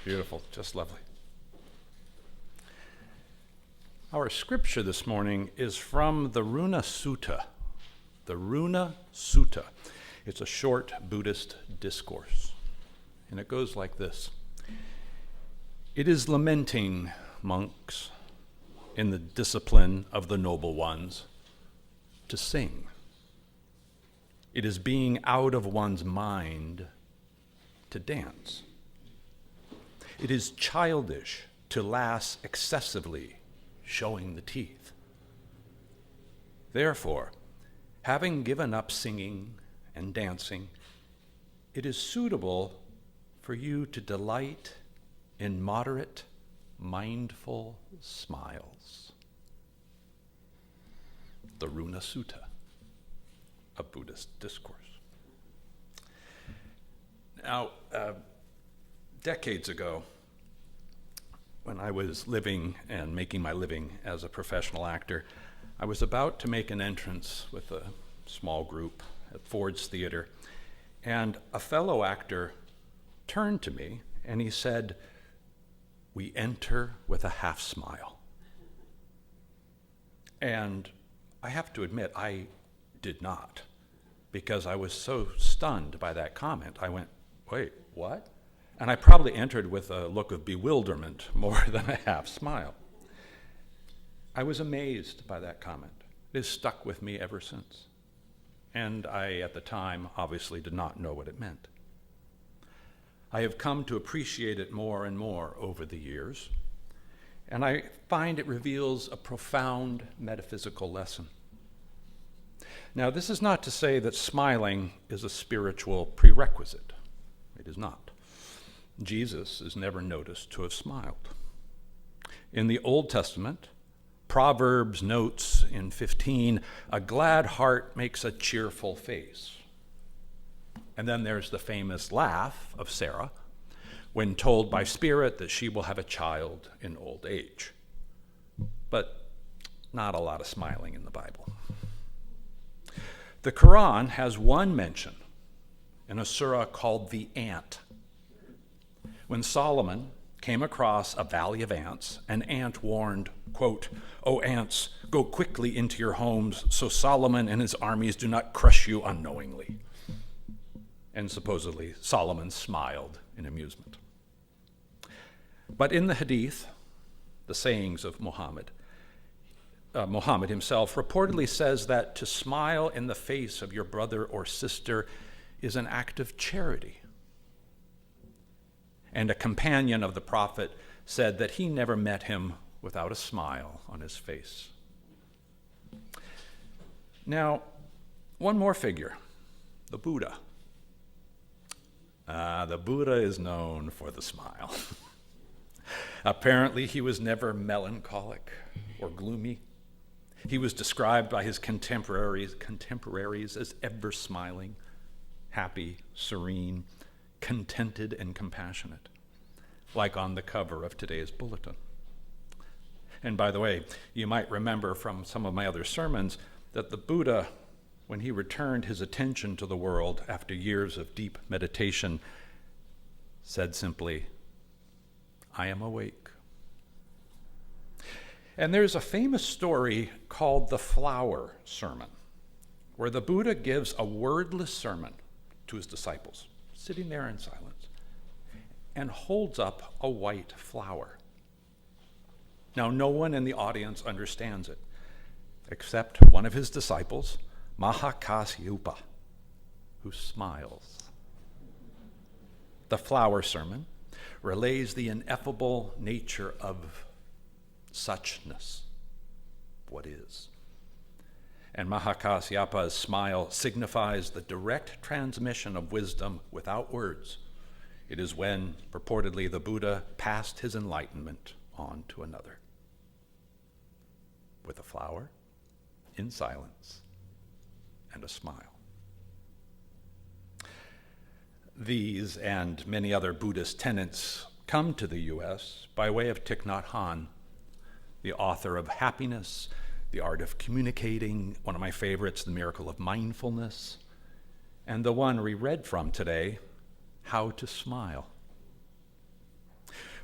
Beautiful, just lovely. Our scripture this morning is from the Runa Sutta. The Runa Sutta. It's a short Buddhist discourse, and it goes like this. It is lamenting, monks, in the discipline of the noble ones, to sing. It is being out of one's mind to dance. It is childish to laugh excessively, showing the teeth. Therefore, having given up singing and dancing, it is suitable for you to delight in moderate, mindful smiles. The Runa Sutta, a Buddhist discourse. Now, decades ago, when I was living and making my living as a professional actor, I was about to make an entrance with a small group at Ford's Theater, and a fellow actor turned to me and he said, "We enter with a half smile." And I have to admit, I did not, because I was so stunned by that comment. I went, "Wait, what?" And I probably entered with a look of bewilderment more than a half smile. I was amazed by that comment. It has stuck with me ever since. And I, at the time, obviously did not know what it meant. I have come to appreciate it more and more over the years, and I find it reveals a profound metaphysical lesson. Now, this is not to say that smiling is a spiritual prerequisite. It is not. Jesus is never noticed to have smiled. In the Old Testament, Proverbs notes in 15, "A glad heart makes a cheerful face." And then there's the famous laugh of Sarah when told by Spirit that she will have a child in old age. But not a lot of smiling in the Bible. The Quran has one mention in a surah called the ant. When Solomon came across a valley of ants, an ant warned, quote, "O ants, go quickly into your homes so Solomon and his armies do not crush you unknowingly." And supposedly Solomon smiled in amusement. But in the Hadith, the sayings of Muhammad himself reportedly says that to smile in the face of your brother or sister is an act of charity. And a companion of the Prophet said that he never met him without a smile on his face. Now, one more figure, the Buddha. The Buddha is known for the smile. Apparently, he was never melancholic or gloomy. He was described by his contemporaries as ever smiling, happy, serene, contented, and compassionate, like on the cover of today's bulletin. And by the way, you might remember from some of my other sermons that the Buddha, when he returned his attention to the world after years of deep meditation, said simply, "I am awake." And there's a famous story called the Flower Sermon, where the Buddha gives a wordless sermon to his disciples, sitting there in silence, and holds up a white flower. Now, no one in the audience understands it, except one of his disciples, Mahakasyapa, who smiles. The Flower Sermon relays the ineffable nature of suchness, what is. And Mahakasyapa's smile signifies the direct transmission of wisdom without words. It is when, purportedly, the Buddha passed his enlightenment on to another. With a flower, in silence, and a smile. These and many other Buddhist tenets come to the U.S. by way of Thich Nhat Hanh, the author of Happiness, The Art of Communicating, one of my favorites, The Miracle of Mindfulness, and the one we read from today, How to Smile.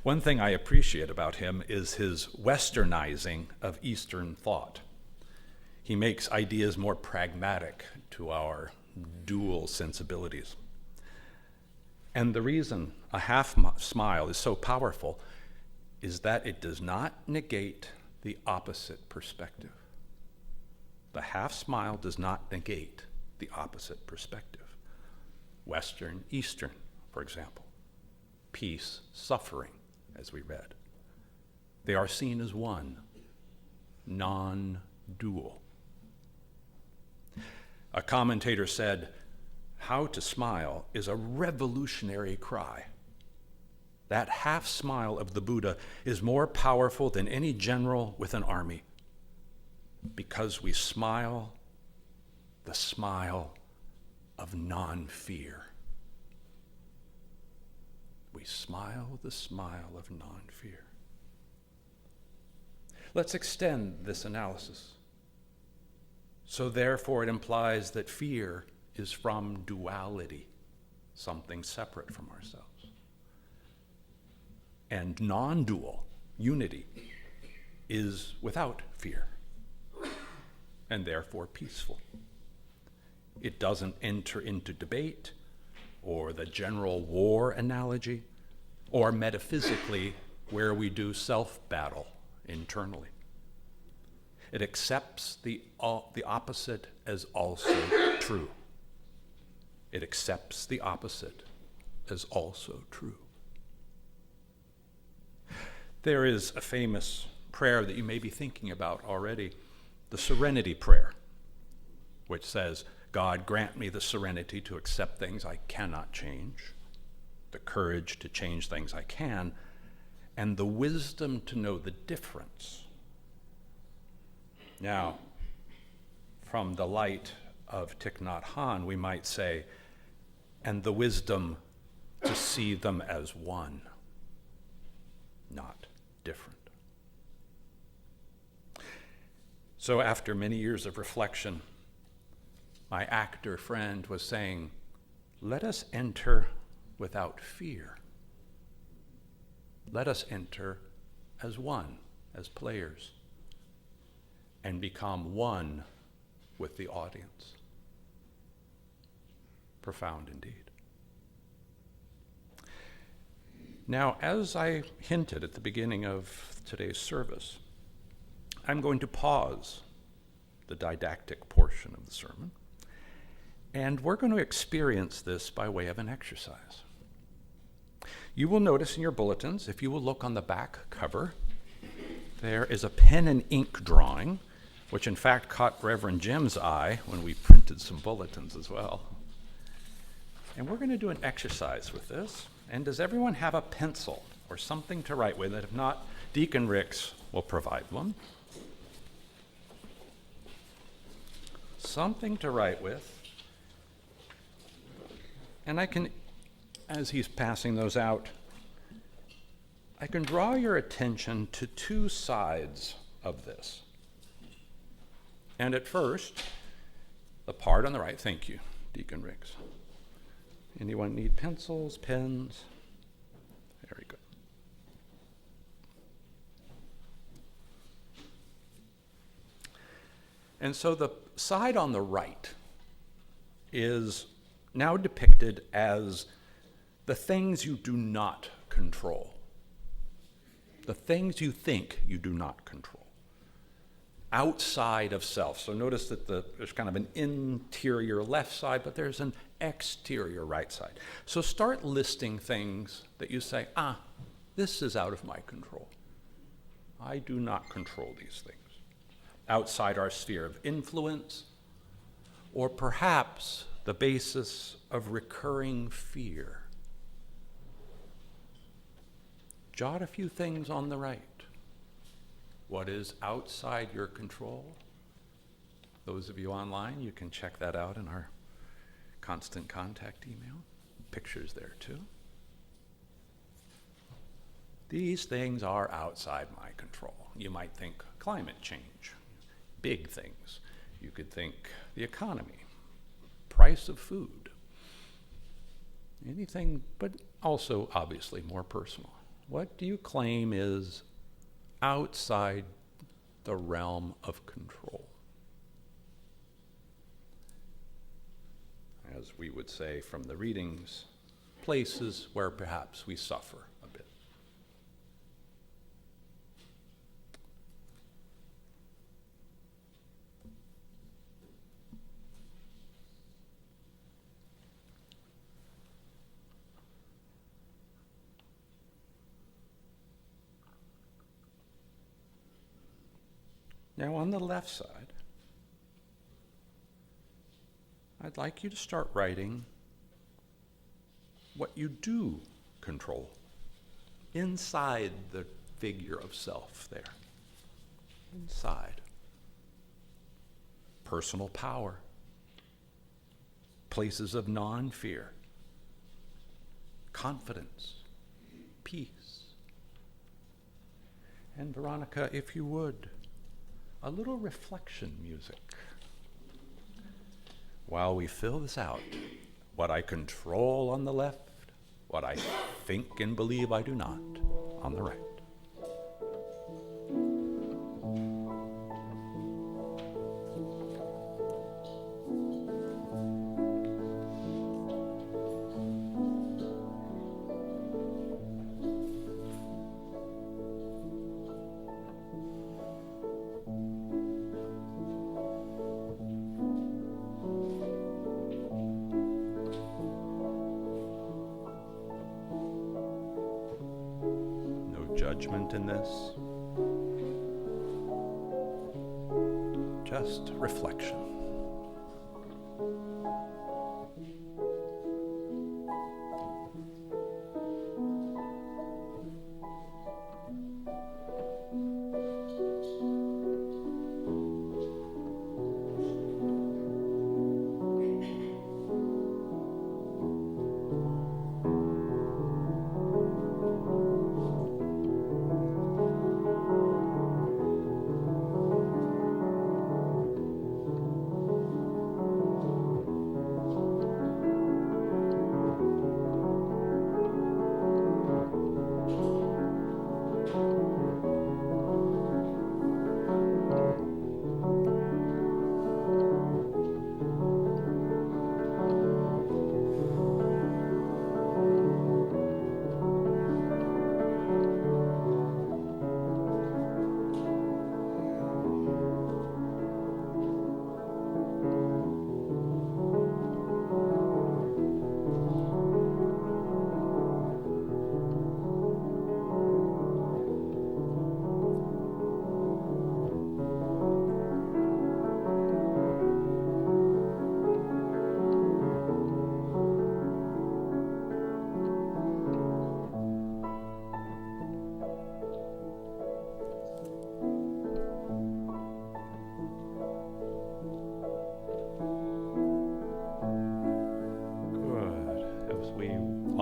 One thing I appreciate about him is his westernizing of Eastern thought. He makes ideas more pragmatic to our dual sensibilities. And the reason a half smile is so powerful is that it does not negate the opposite perspective. The half smile does not negate the opposite perspective. Western, Eastern, for example. Peace, suffering, as we read. They are seen as one, non-dual. A commentator said, "How to smile is a revolutionary cry. That half smile of the Buddha is more powerful than any general with an army, because we smile the smile of non-fear." We smile the smile of non-fear. Let's extend this analysis. So therefore it implies that fear is from duality, something separate from ourselves. And non-dual, unity, is without fear, and therefore peaceful. It doesn't enter into debate, or the general war analogy, or metaphysically where we do self-battle internally. It accepts the opposite as also true. It accepts the opposite as also true. There is a famous prayer that you may be thinking about already, the Serenity Prayer, which says, "God, grant me the serenity to accept things I cannot change, the courage to change things I can, and the wisdom to know the difference." Now, from the light of Thich Nhat Hanh, we might say, "and the wisdom to see them as one, not different." So after many years of reflection, my actor friend was saying, let us enter without fear. Let us enter as one, as players, and become one with the audience. Profound indeed. Now, as I hinted at the beginning of today's service, I'm going to pause the didactic portion of the sermon, and we're going to experience this by way of an exercise. You will notice in your bulletins, if you will look on the back cover, there is a pen and ink drawing, which in fact caught Reverend Jim's eye when we printed some bulletins as well. And we're going to do an exercise with this. And does everyone have a pencil or something to write with? And if not, Deacon Ricks will provide one. Something to write with. And I can, as he's passing those out, I can draw your attention to two sides of this. And at first, the part on the right, thank you, Deacon Ricks. Anyone need pencils, pens? Very good. And so the side on the right is now depicted as the things you do not control. The things you think you do not control. Outside of self. So notice that there's kind of an interior left side, but there's an exterior right side. So start listing things that you say, this is out of my control. I do not control these things. Outside our sphere of influence, or perhaps the basis of recurring fear. Jot a few things on the right. What is outside your control? Those of you online, you can check that out in our constant contact email. Pictures there too. These things are outside my control. You might think climate change, big things. You could think the economy, price of food, anything, but also obviously more personal, What do you claim is outside the realm of control? As we would say from the readings, places where perhaps we suffer a bit. Now on the left side, I'd like you to start writing what you do control inside the figure of self there. Inside. Personal power. Places of non-fear. Confidence. Peace. And Veronica, if you would, a little reflection music. While we fill this out, what I control on the left, what I think and believe I do not on the right. Judgment in this, just reflection.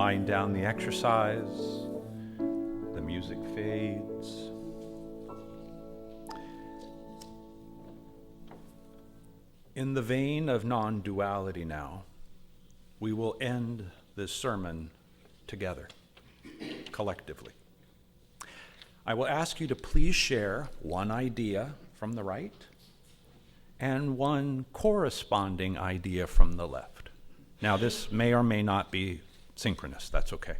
Wind down the exercise, the music fades. In the vein of non-duality now, we will end this sermon together, collectively. I will ask you to please share one idea from the right and one corresponding idea from the left. Now, this may or may not be synchronous, that's okay.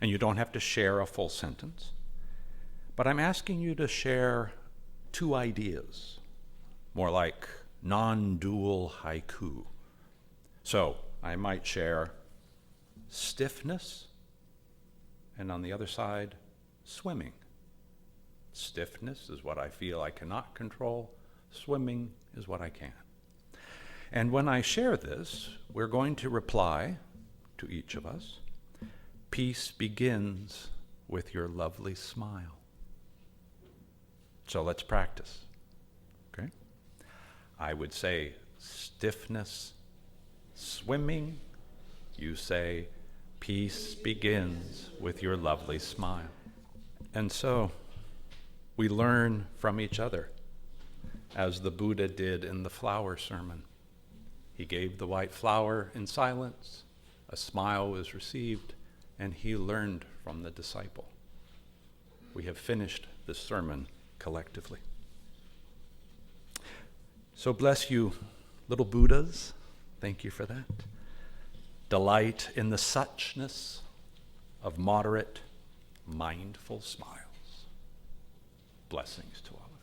And you don't have to share a full sentence. But I'm asking you to share two ideas, more like non-dual haiku. So I might share stiffness, and on the other side, swimming. Stiffness is what I feel I cannot control. Swimming is what I can. And when I share this, we're going to reply to each of us, peace begins with your lovely smile. So let's practice, okay? I would say stiffness, swimming. You say peace begins with your lovely smile. And so we learn from each other, as the Buddha did in the flower sermon. He gave the white flower in silence. A smile was received, and he learned from the disciple. we have finished this sermon collectively. So bless you, little Buddhas. Thank you for that. Delight in the suchness of moderate, mindful smiles. Blessings to all of you.